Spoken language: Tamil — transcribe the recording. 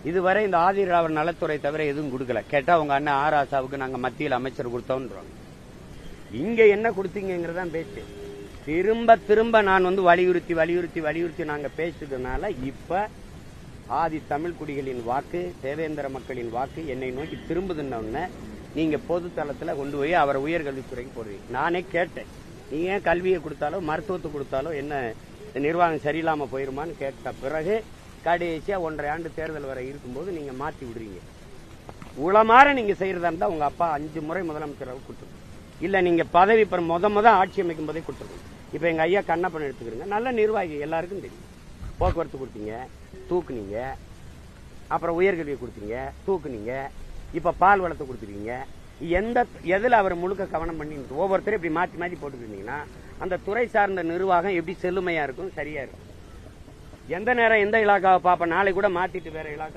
இதுவரை இந்த ஆதிராவர் நலத்துறை தவிர எதுவும் கொடுக்கல. கேட்டா உங்க அண்ணன் ஆராசாவுக்கு நாங்க மத்தியில் அமைச்சர் கொடுத்தோம்ன்றோம். இங்க என்ன கொடுத்தீங்கிறதான் பேச்சு. திரும்ப திரும்ப நான் வலியுறுத்தி வலியுறுத்தி வலியுறுத்தி நாங்க பேசுறதுனால இப்ப ஆதி தமிழ் குடிகளின் வாக்கு, தேவேந்திர மக்களின் வாக்கு என்னை நோக்கி திரும்புதுன்னு நீங்க பொது தளத்துல கொண்டு போய் அவரை உயர்கல்வித்துறைக்கு போடுவீங்க. நானே கேட்டேன், நீங்க ஏன் கல்வியை கொடுத்தாலோ மருத்துவத்தை கொடுத்தாலோ என்ன நிர்வாகம் சரியில்லாம போயிருமான்னு கேட்ட பிறகு கடைசியா 1.5 ஆண்டு தேர்தல் வரை இருக்கும்போது நீங்க மாத்தி விடுறீங்க. உளமாற நீங்க செய்யறதா இருந்தா உங்க அப்பா 5 முறை முதலமைச்சராக கொடுத்துருக்கோம். இல்ல நீங்க பதவி முத ஆட்சி அமைக்கும் போதே கொடுத்துருக்கோம். இப்ப எங்க ஐயா கண்ணப்பன் எடுத்துக்கிறீங்க, நல்ல நிர்வாகி, எல்லாருக்கும் தெரியும். போக்குவரத்து கொடுத்தீங்க, தூக்குனீங்க. அப்புறம் உயர்கல்வியை கொடுத்தீங்க, தூக்குனீங்க. இப்ப பால் வளத்தை கொடுத்துருக்கீங்க. எதுல அவர் முழுக்க கவனம் பண்ணி ஒவ்வொருத்தரும் இப்படி மாற்றி மாற்றி போட்டுக்கிட்டீங்கன்னா அந்த துறை சார்ந்த நிர்வாகம் எப்படி செழுமையா இருக்கும், சரியா இருக்கும். எந்த நேரம் எந்த இலாக்காவை பார்ப்ப நாளை கூட மாத்திட்டு வேற இலாக்கா